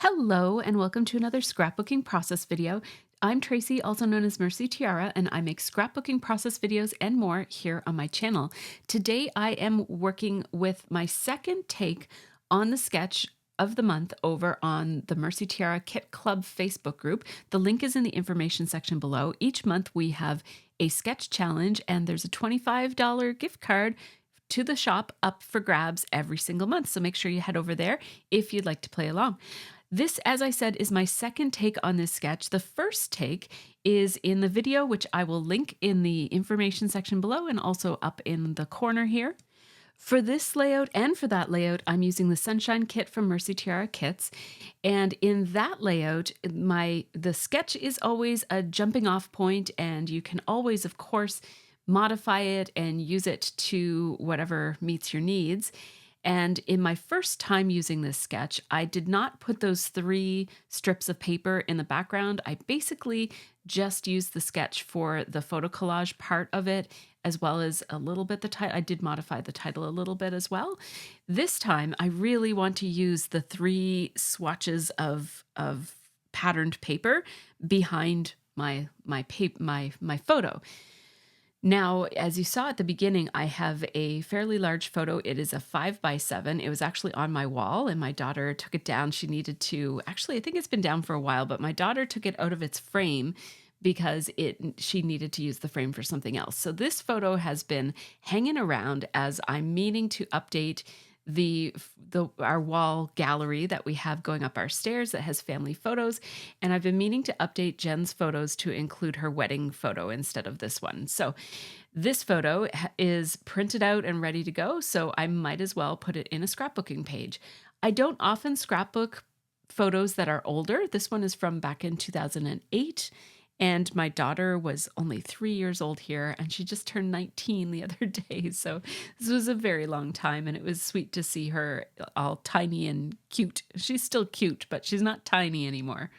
Hello and welcome to another scrapbooking process video. I'm Tracy, also known as MercyTiara, and I make scrapbooking process videos and more here on my channel. Today I am working with my second take on the sketch of the month over on the MercyTiara Kit Club Facebook group. The link is in the information section below. Each month we have a sketch challenge and there's a $25 gift card to the shop up for grabs every single month. So make sure you head over there if you'd like to play along. This, as I said, is my second take on this sketch. The first take is in the video, which I will link in the information section below and also up in the corner here. For this layout and for that layout, I'm using the Sunshine Kit from MercyTiara Kits. And in that layout, the sketch is always a jumping off point, and you can always, of course, modify it and use it to whatever meets your needs. And in my first time using this sketch, I did not put those 3 strips of paper in the background. I basically just used the sketch for the photo collage part of it, as well as a little bit the title. I did modify the title a little bit as well. This time, I really want to use the 3 swatches of patterned paper behind my photo. Now, as you saw at the beginning, I have a fairly large photo. It is a 5x7. It was actually on my wall and my daughter took it down. She needed to, actually, I think it's been down for a while, but my daughter took it out of its frame because she needed to use the frame for something else. So this photo has been hanging around as I'm meaning to update our wall gallery that we have going up our stairs that has family photos, and I've been meaning to update Jen's photos to include her wedding photo instead of this one. So this photo is printed out and ready to go, so I might as well put it in a scrapbooking page. I don't often scrapbook photos that are older. This one is from back in 2008. And my daughter was only 3 years old here, and she just turned 19 the other day. So this was a very long time, and it was sweet to see her all tiny and cute. She's still cute, but she's not tiny anymore.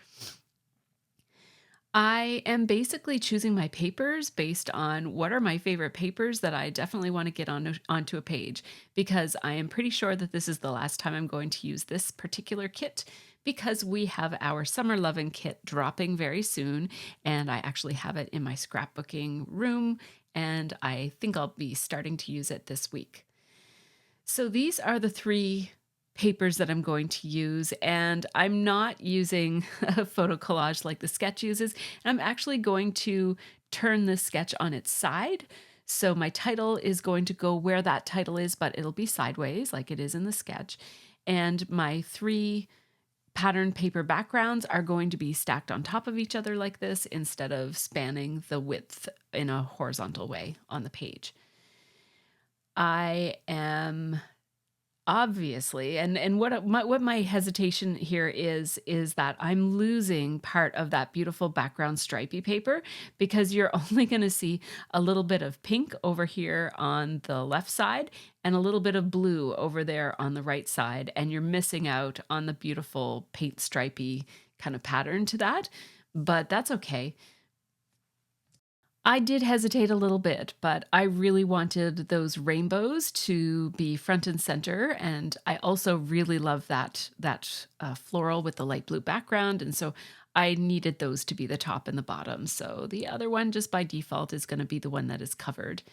I am basically choosing my papers based on what are my favorite papers that I definitely want to get onto a page, because I am pretty sure that this is the last time I'm going to use this particular kit, because we have our Summer Lovin' kit dropping very soon, and I actually have it in my scrapbooking room, and I think I'll be starting to use it this week. So these are the 3 papers that I'm going to use, and I'm not using a photo collage like the sketch uses. I'm actually going to turn this sketch on its side. So my title is going to go where that title is, but it'll be sideways like it is in the sketch. And my 3 pattern paper backgrounds are going to be stacked on top of each other like this instead of spanning the width in a horizontal way on the page. I am obviously, and what my hesitation here is that I'm losing part of that beautiful background stripy paper, because you're only going to see a little bit of pink over here on the left side and a little bit of blue over there on the right side, and you're missing out on the beautiful paint stripy kind of pattern to that, but that's okay. I did hesitate a little bit, but I really wanted those rainbows to be front and center, and I also really love that floral with the light blue background, and so I needed those to be the top and the bottom. So the other one, just by default, is going to be the one that is covered.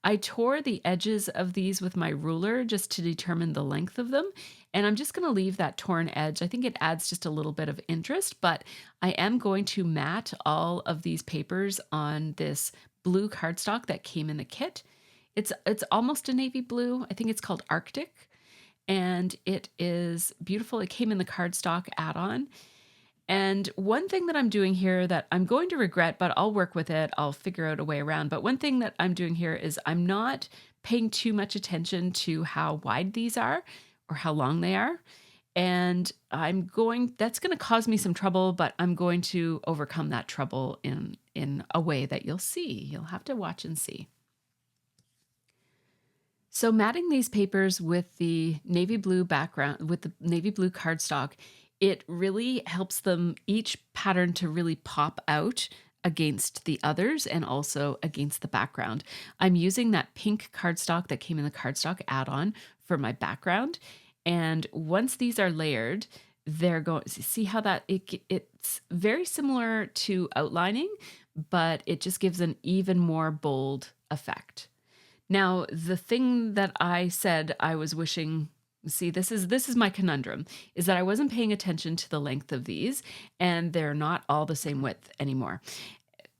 I tore the edges of these with my ruler just to determine the length of them, and I'm just going to leave that torn edge. I think it adds just a little bit of interest, but I am going to mat all of these papers on this blue cardstock that came in the kit. It's almost a navy blue. I think it's called Arctic, and it is beautiful. It came in the cardstock add-on. And one thing that I'm doing here that I'm going to regret, but I'll work with it, I'll figure out a way around. But one thing that I'm doing here is I'm not paying too much attention to how wide these are or how long they are. And that's going to cause me some trouble, but I'm going to overcome that trouble in a way that you'll see. You'll have to watch and see. So matting these papers with the navy blue background, with the navy blue cardstock, it really helps them, each pattern, to really pop out against the others and also against the background. I'm using that pink cardstock that came in the cardstock add-on for my background. And once these are layered, they're going, see how that it's very similar to outlining, but it just gives an even more bold effect. Now, the thing that I said I was wishing, see, this is my conundrum, is that I wasn't paying attention to the length of these, and they're not all the same width anymore.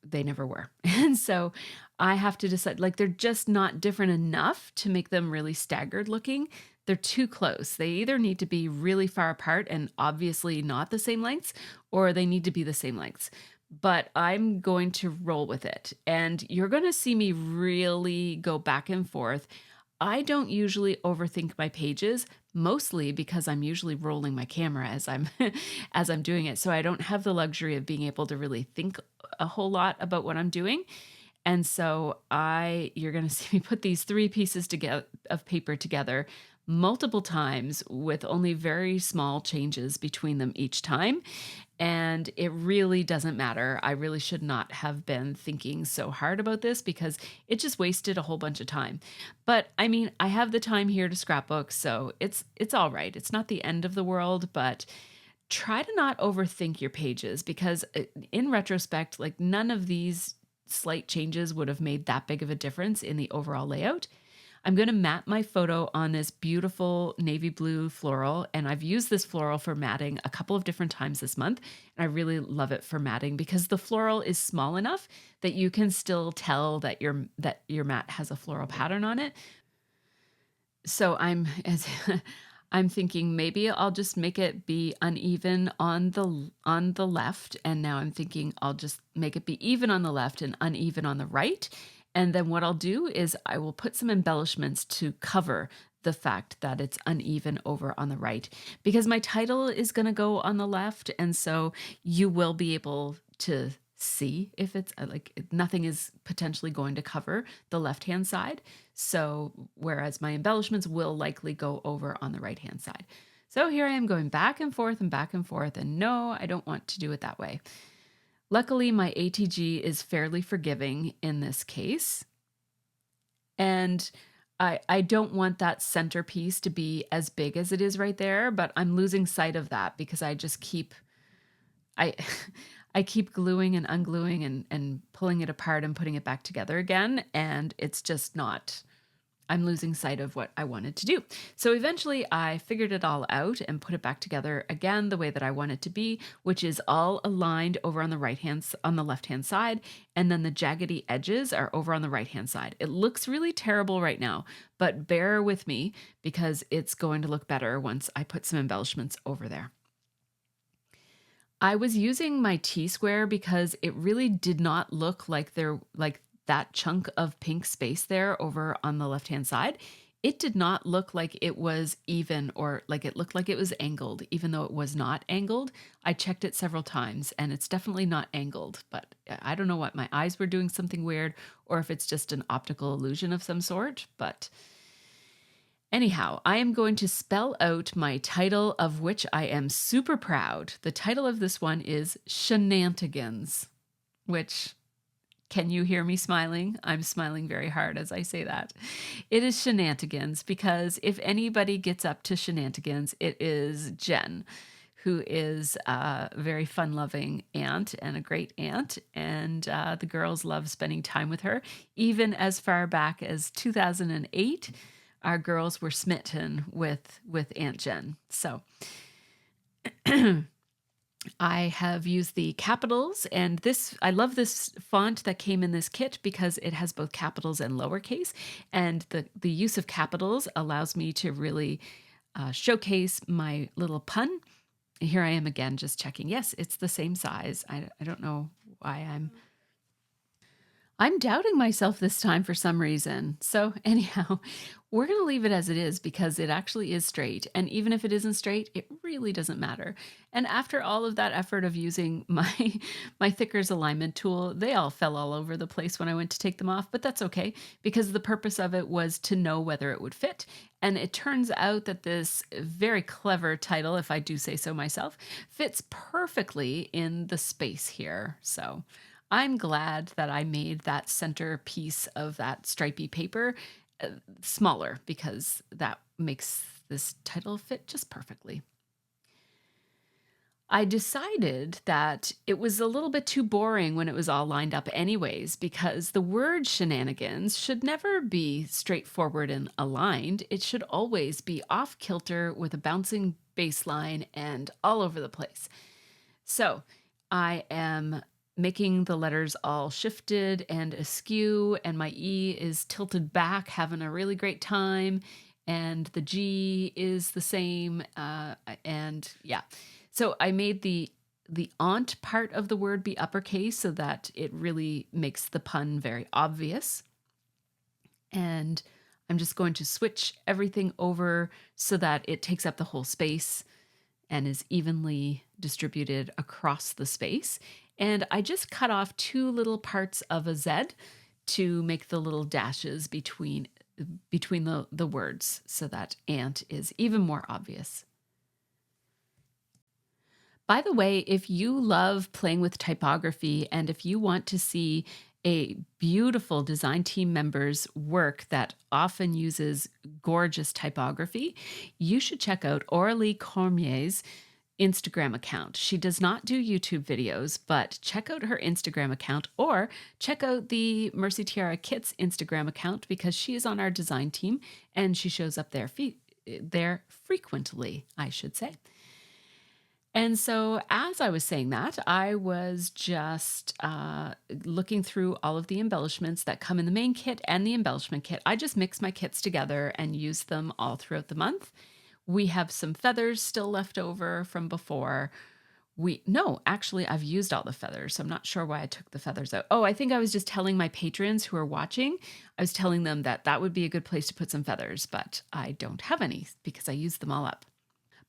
They never were. And so I have to decide, like, they're just not different enough to make them really staggered looking. They're too close. They either need to be really far apart and obviously not the same lengths, or they need to be the same lengths. But I'm going to roll with it. And you're going to see me really go back and forth. I don't usually overthink my pages, mostly because I'm usually rolling my camera as I'm as I'm doing it. So I don't have the luxury of being able to really think a whole lot about what I'm doing. And so you're going to see me put these 3 pieces together of paper together multiple times with only very small changes between them each time. And it really doesn't matter. I really should not have been thinking so hard about this because it just wasted a whole bunch of time. But I mean, I have the time here to scrapbook, so it's all right. It's not the end of the world, but try to not overthink your pages because in retrospect, like none of these slight changes would have made that big of a difference in the overall layout. I'm going to mat my photo on this beautiful navy blue floral, and I've used this floral for matting a couple of different times this month, and I really love it for matting because the floral is small enough that you can still tell that your mat has a floral pattern on it. So I'm thinking maybe I'll just make it be uneven on the left, and now I'm thinking I'll just make it be even on the left and uneven on the right. And then what I'll do is I will put some embellishments to cover the fact that it's uneven over on the right, because my title is going to go on the left, and so you will be able to see if it's like nothing is potentially going to cover the left-hand side. So whereas my embellishments will likely go over on the right-hand side. So here I am going back and forth and back and forth, and no, I don't want to do it that way. Luckily, my ATG is fairly forgiving in this case. And I don't want that centerpiece to be as big as it is right there, but I'm losing sight of that because I just keep I keep gluing and ungluing and pulling it apart and putting it back together again, and it's just not, I'm losing sight of what I wanted to do. So eventually I figured it all out and put it back together again the way that I want it to be, which is all aligned over on the left-hand side, and then the jaggedy edges are over on the right-hand side. It looks really terrible right now, but bear with me because it's going to look better once I put some embellishments over there. I was using my T-square because it really did not look like that chunk of pink space there over on the left-hand side. It did not look like it was even, or like it looked like it was angled, even though it was not angled. I checked it several times and it's definitely not angled, but I don't know what, my eyes were doing something weird or if it's just an optical illusion of some sort, but anyhow, I am going to spell out my title, of which I am super proud. The title of this one is ShenAUNTigans, which, can you hear me smiling? I'm smiling very hard as I say that. It is ShenAUNTigans because if anybody gets up to ShenAUNTigans, it is Jen, who is a very fun-loving aunt and a great aunt, and the girls love spending time with her. Even as far back as 2008, our girls were smitten with Aunt Jen. So I have used the capitals, and I love this font that came in this kit because it has both capitals and lowercase, and the use of capitals allows me to really showcase my little pun. Here I am again, just checking. Yes, it's the same size. I don't know why I'm doubting myself this time for some reason. So anyhow, we're going to leave it as it is because it actually is straight. And even if it isn't straight, it really doesn't matter. And after all of that effort of using my Thickers alignment tool, they all fell all over the place when I went to take them off, but that's okay because the purpose of it was to know whether it would fit. And it turns out that this very clever title, if I do say so myself, fits perfectly in the space here. So I'm glad that I made that center piece of that stripy paper smaller because that makes this title fit just perfectly. I decided that it was a little bit too boring when it was all lined up anyways, because the word shenanigans should never be straightforward and aligned. It should always be off kilter with a bouncing bass line and all over the place. So I am making the letters all shifted and askew, and my E is tilted back, having a really great time, and the G is the same, and yeah. So I made the aunt part of the word be uppercase so that it really makes the pun very obvious. And I'm just going to switch everything over so that it takes up the whole space and is evenly distributed across the space. And I just cut off two little parts of a Z to make the little dashes between the words so that aunt is even more obvious. By the way, if you love playing with typography and if you want to see a beautiful design team member's work that often uses gorgeous typography, you should check out Aurélie Cormier's Instagram account. She does not do YouTube videos, but check out her Instagram account or check out the MercyTiara Kits Instagram account because she is on our design team and she shows up there frequently, I should say. And so as I was saying that, I was just looking through all of the embellishments that come in the main kit and the embellishment kit. I just mix my kits together and use them all throughout the month. We have some feathers still left over from before. No, actually, I've used all the feathers, so I'm not sure why I took the feathers out. Oh, I think I was just telling my patrons who are watching, I was telling them that that would be a good place to put some feathers, but I don't have any because I used them all up.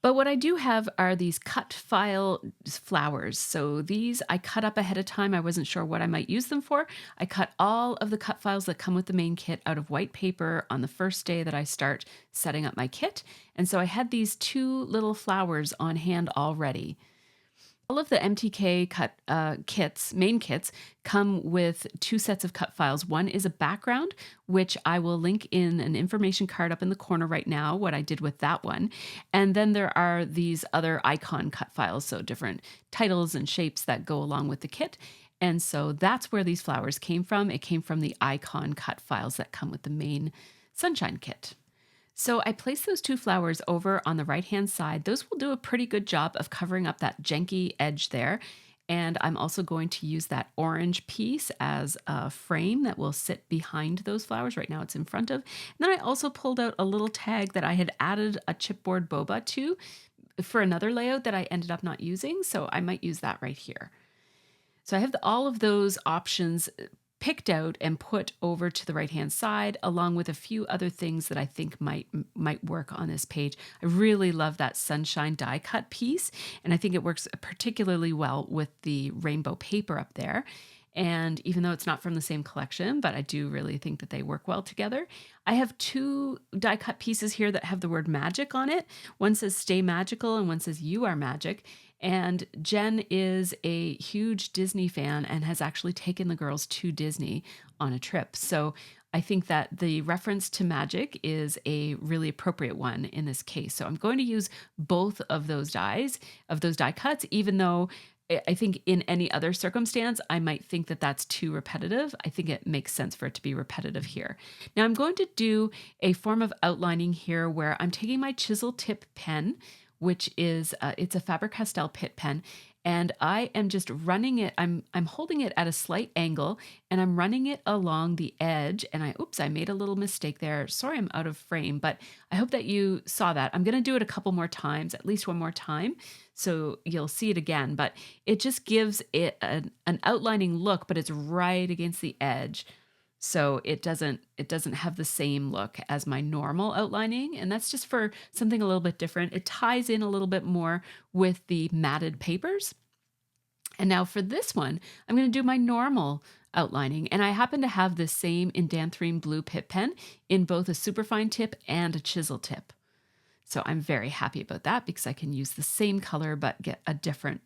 But what I do have are these cut file flowers. So these I cut up ahead of time. I wasn't sure what I might use them for. I cut all of the cut files that come with the main kit out of white paper on the first day that I start setting up my kit. And so I had these two little flowers on hand already. All of the MTK cut main kits, come with two sets of cut files. One is a background, which I will link in an information card up in the corner right now, what I did with that one. And then there are these other icon cut files, so different titles and shapes that go along with the kit. And so that's where these flowers came from. It came from the icon cut files that come with the main Sunshine kit. So I placed those two flowers over on the right-hand side. Those will do a pretty good job of covering up that janky edge there. And I'm also going to use that orange piece as a frame that will sit behind those flowers. Right now it's in front of. And then I also pulled out a little tag that I had added a chipboard boba to for another layout that I ended up not using. So I might use that right here. So I have all of those options picked out and put over to the right-hand side, along with a few other things that I think might work on this page. I really love that sunshine die cut piece, and I think it works particularly well with the rainbow paper up there. And even though it's not from the same collection, but I do really think that they work well together. I have two die cut pieces here that have the word magic on it. One says stay magical and one says you are magic. And Jen is a huge Disney fan and has actually taken the girls to Disney on a trip. So I think that the reference to magic is a really appropriate one in this case. So I'm going to use both of those die cuts, even though I think in any other circumstance, I might think that that's too repetitive. I think it makes sense for it to be repetitive here. Now I'm going to do a form of outlining here where I'm taking my chisel tip pen, which is, it's a Faber-Castell Pitt pen, and I am just running it. I'm holding it at a slight angle, and I'm running it along the edge, and I made a little mistake there. Sorry, I'm out of frame, but I hope that you saw that. I'm going to do it a couple more times, at least one more time, so you'll see it again, but it just gives it an outlining look, but it's right against the edge. So it doesn't have the same look as my normal outlining. And that's just for something a little bit different. It ties in a little bit more with the matted papers. And now for this one, I'm going to do my normal outlining. And I happen to have the same indanthrene blue Pitt pen in both a superfine tip and a chisel tip. So I'm very happy about that because I can use the same color but get a different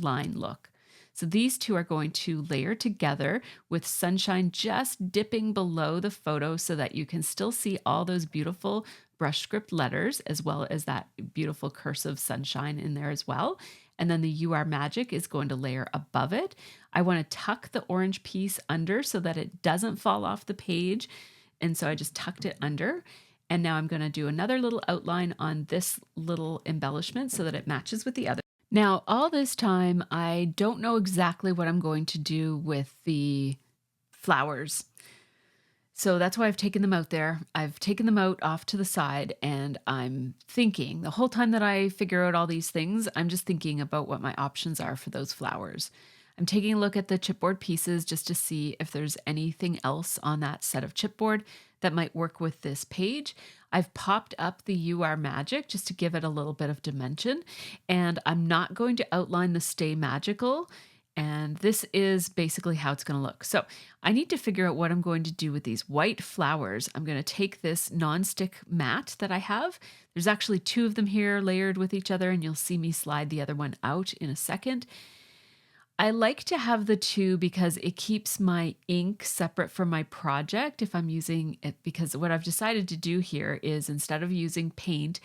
line look. So these two are going to layer together with sunshine just dipping below the photo so that you can still see all those beautiful brush script letters, as well as that beautiful cursive sunshine in there as well. And then the You Are Magic is going to layer above it. I want to tuck the orange piece under so that it doesn't fall off the page. And so I just tucked it under. And now I'm going to do another little outline on this little embellishment so that it matches with the other. Now, all this time, I don't know exactly what I'm going to do with the flowers. So that's why I've taken them out there. I've taken them out off to the side, and I'm thinking the whole time that I figure out all these things, I'm just thinking about what my options are for those flowers. I'm taking a look at the chipboard pieces just to see if there's anything else on that set of chipboard that might work with this page. I've popped up the You Are Magic just to give it a little bit of dimension, and I'm not going to outline the Stay Magical. And this is basically how it's going to look. So I need to figure out what I'm going to do with these white flowers. I'm going to take this nonstick mat that I have. There's actually 2 of them here layered with each other, and you'll see me slide the other one out in a second. I like to have the 2 because it keeps my ink separate from my project if I'm using it, because what I've decided to do here is instead of using paint,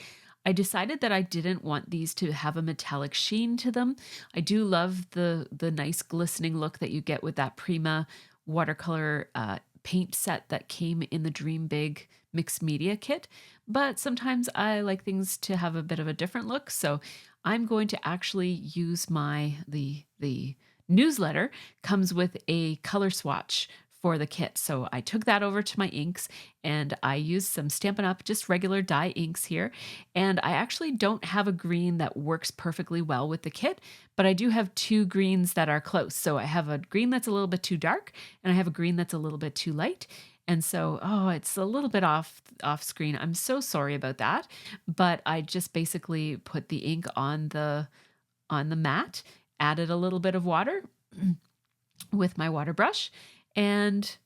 I decided that I didn't want these to have a metallic sheen to them. I do love the nice glistening look that you get with that Prima watercolor paint set that came in the Dream Big mixed media kit, but sometimes I like things to have a bit of a different look. So I'm going to actually use the newsletter comes with a color swatch for the kit. So I took that over to my inks and I used some Stampin' Up, just regular dye inks here. And I actually don't have a green that works perfectly well with the kit, but I do have 2 greens that are close. So I have a green that's a little bit too dark and I have a green that's a little bit too light. And so, it's a little bit off screen. I'm so sorry about that. But I just basically put the ink on the mat, added a little bit of water with my water brush, and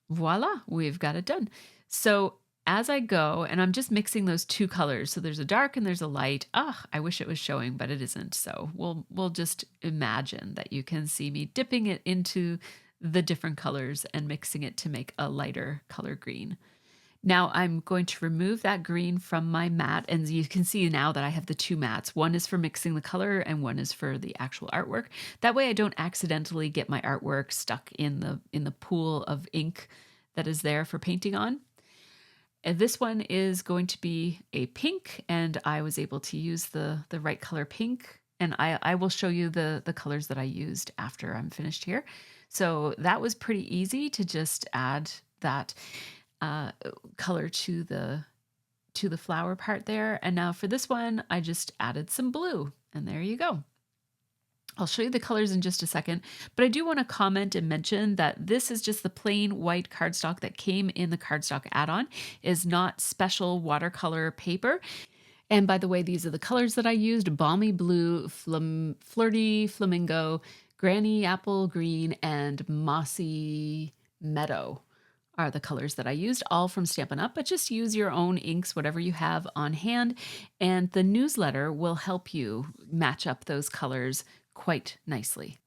voila, we've got it done. So as I go, and I'm just mixing those 2 colors. So there's a dark and there's a light. I wish it was showing, but it isn't. So we'll just imagine that you can see me dipping it into the different colors and mixing it to make a lighter color green. Now I'm going to remove that green from my mat, and you can see now that I have the 2 mats. One is for mixing the color and one is for the actual artwork. That way I don't accidentally get my artwork stuck in the pool of ink that is there for painting on. And this one is going to be a pink, and I was able to use the right color pink, and I will show you the colors that I used after I'm finished here. So that was pretty easy to just add that color to the flower part there. And now for this one, I just added some blue, and there you go. I'll show you the colors in just a second, but I do want to comment and mention that this is just the plain white cardstock that came in the cardstock add-on, is not special watercolor paper. And by the way, these are the colors that I used: Balmy Blue, Flirty Flamingo, Granny Apple Green, and Mossy Meadow are the colors that I used, all from Stampin' Up, but just use your own inks, whatever you have on hand, and the newsletter will help you match up those colors quite nicely.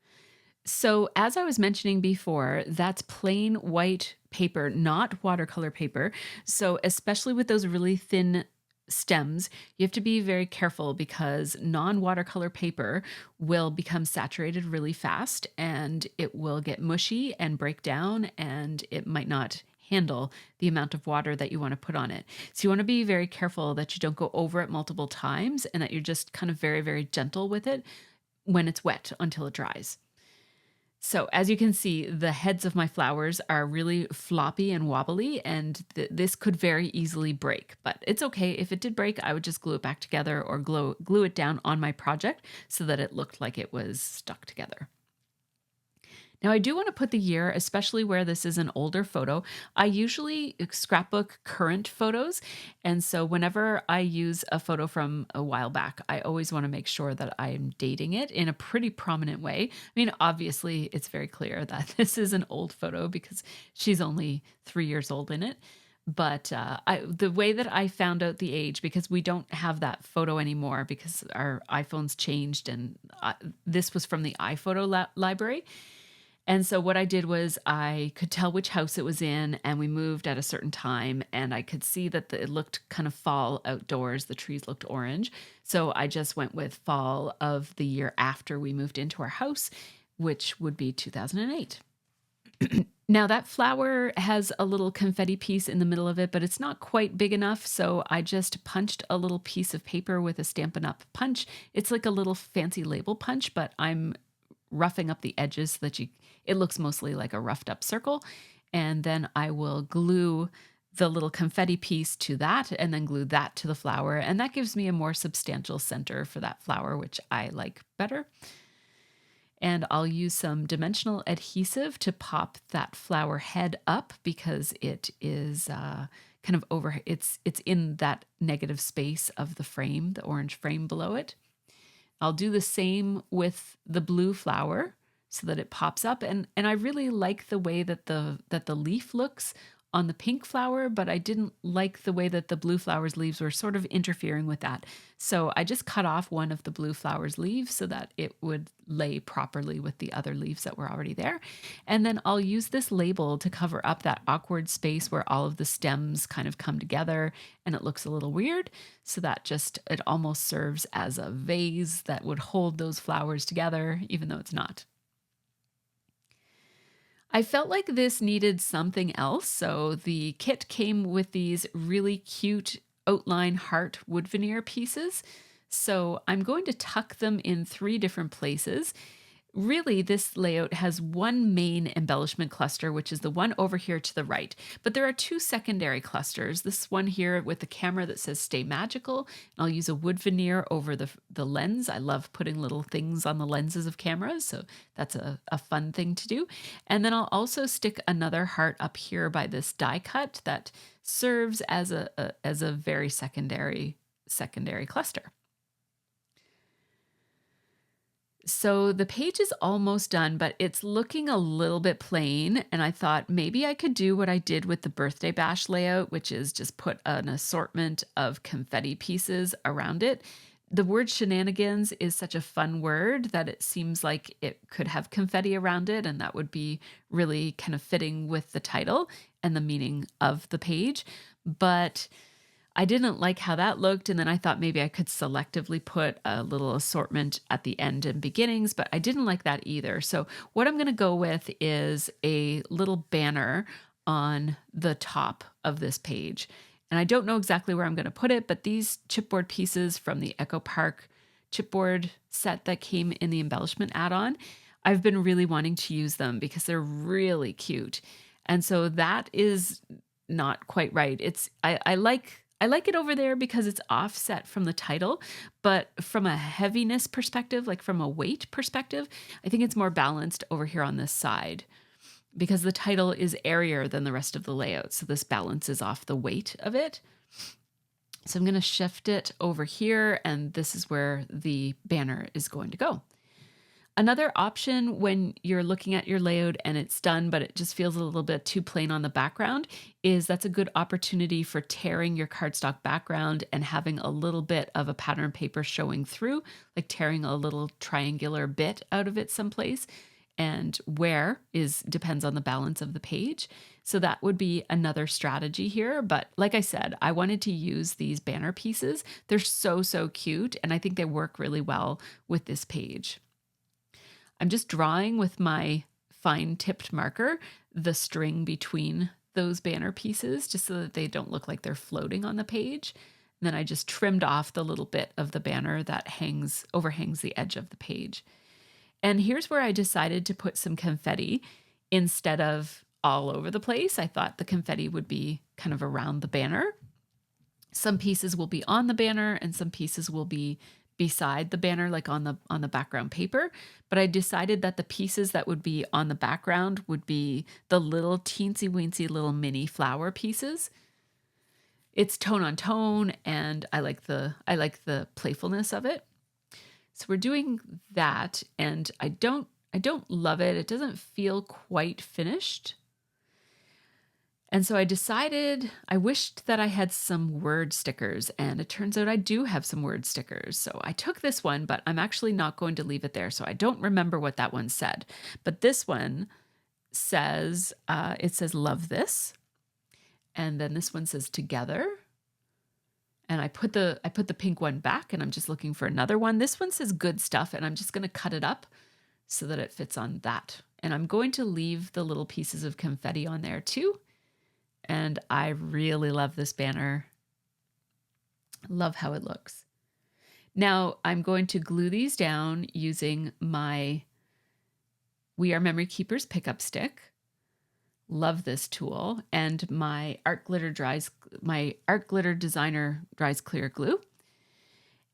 So as I was mentioning before, that's plain white paper, not watercolor paper. So especially with those really thin stems, you have to be very careful because non-watercolor paper will become saturated really fast and it will get mushy and break down, and it might not handle the amount of water that you want to put on it. So you want to be very careful that you don't go over it multiple times and that you're just kind of very, very gentle with it when it's wet until it dries. So as you can see, the heads of my flowers are really floppy and wobbly, and this could very easily break, but it's okay. If it did break, I would just glue it back together or glue it down on my project so that it looked like it was stuck together. Now I do want to put the year, especially where this is an older photo. I usually scrapbook current photos. And so whenever I use a photo from a while back, I always want to make sure that I'm dating it in a pretty prominent way. I mean, obviously it's very clear that this is an old photo because she's only 3 years old in it. But the way that I found out the age, because we don't have that photo anymore because our iPhones changed, and this was from the iPhoto library. And so what I did was I could tell which house it was in, and we moved at a certain time, and I could see that it looked kind of fall outdoors. The trees looked orange. So I just went with fall of the year after we moved into our house, which would be 2008. Now that flower has a little confetti piece in the middle of it, but it's not quite big enough. So I just punched a little piece of paper with a Stampin' Up! Punch. It's like a little fancy label punch, but I'm roughing up the edges so that it looks mostly like a roughed up circle. And then I will glue the little confetti piece to that and then glue that to the flower. And that gives me a more substantial center for that flower, which I like better. And I'll use some dimensional adhesive to pop that flower head up because it is kind of over, it's in that negative space of the frame, the orange frame below it. I'll do the same with the blue flower so that it pops up. And I really like the way that the leaf looks on the pink flower, but I didn't like the way that the blue flower's leaves were sort of interfering with that. So I just cut off one of the blue flower's leaves so that it would lay properly with the other leaves that were already there. And then I'll use this label to cover up that awkward space where all of the stems kind of come together and it looks a little weird. So that it almost serves as a vase that would hold those flowers together, even though it's not. I felt like this needed something else, so the kit came with these really cute outline heart wood veneer pieces. So I'm going to tuck them in 3 different places. Really, this layout has one main embellishment cluster, which is the one over here to the right. But there are 2 secondary clusters. This one here with the camera that says Stay Magical. And I'll use a wood veneer over the lens. I love putting little things on the lenses of cameras, so that's a fun thing to do. And then I'll also stick another heart up here by this die cut that serves as a very secondary cluster. So the page is almost done, but it's looking a little bit plain. And I thought maybe I could do what I did with the birthday bash layout, which is just put an assortment of confetti pieces around it. The word shenanigans is such a fun word that it seems like it could have confetti around it. And that would be really kind of fitting with the title and the meaning of the page. But I didn't like how that looked, and then I thought maybe I could selectively put a little assortment at the end and beginnings, but I didn't like that either. So what I'm going to go with is a little banner on the top of this page. And I don't know exactly where I'm going to put it, but these chipboard pieces from the Echo Park chipboard set that came in the embellishment add-on, I've been really wanting to use them because they're really cute. And so that is not quite right. I like it over there because it's offset from the title, but from a heaviness perspective, like from a weight perspective, I think it's more balanced over here on this side because the title is airier than the rest of the layout. So this balances off the weight of it. So I'm going to shift it over here, and this is where the banner is going to go. Another option when you're looking at your layout and it's done, but it just feels a little bit too plain on the background, is that's a good opportunity for tearing your cardstock background and having a little bit of a pattern paper showing through, like tearing a little triangular bit out of it someplace. And where depends on the balance of the page. So that would be another strategy here. But like I said, I wanted to use these banner pieces. They're so, so cute. And I think they work really well with this page. I'm just drawing with my fine tipped marker the string between those banner pieces just so that they don't look like they're floating on the page. And then I just trimmed off the little bit of the banner that overhangs the edge of the page. And here's where I decided to put some confetti instead of all over the place. I thought the confetti would be kind of around the banner. Some pieces will be on the banner and some pieces will be beside the banner, like on the background paper. But I decided that the pieces that would be on the background would be the little teensy weensy little mini flower pieces. It's tone on tone, and I like the playfulness of it. So we're doing that, and I don't love it. It doesn't feel quite finished. And so I decided, I wished that I had some word stickers, and it turns out I do have some word stickers. So I took this one, but I'm actually not going to leave it there. So I don't remember what that one said. But this one says, it says, love this. And then this one says together. And I put the pink one back, and I'm just looking for another one. This one says good stuff, and I'm just going to cut it up so that it fits on that. And I'm going to leave the little pieces of confetti on there too. And I really love this banner. Love how it looks. Now I'm going to glue these down using my We Are Memory Keepers pickup stick. Love this tool, and my art glitter designer dries clear glue.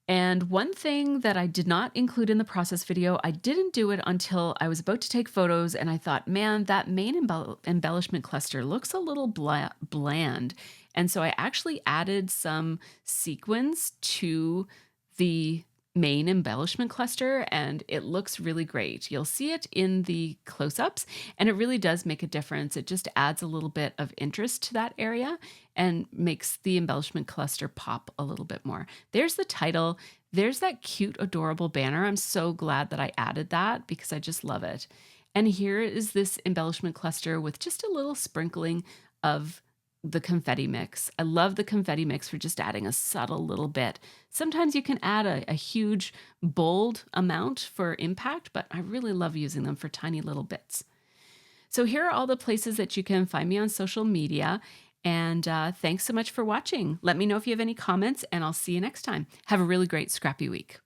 And one thing that I did not include in the process video, I didn't do it until I was about to take photos, and I thought, man, that main embellishment cluster looks a little bland. And so I actually added some sequins to the main embellishment cluster, and it looks really great. You'll see it in the close-ups, and it really does make a difference. It just adds a little bit of interest to that area and makes the embellishment cluster pop a little bit more. There's the title. There's that cute, adorable banner. I'm so glad that I added that because I just love it. And here is this embellishment cluster with just a little sprinkling of the confetti mix. I love the confetti mix for just adding a subtle little bit. Sometimes you can add a huge, bold amount for impact, but I really love using them for tiny little bits. So here are all the places that you can find me on social media. And thanks so much for watching. Let me know if you have any comments, and I'll see you next time. Have a really great scrappy week.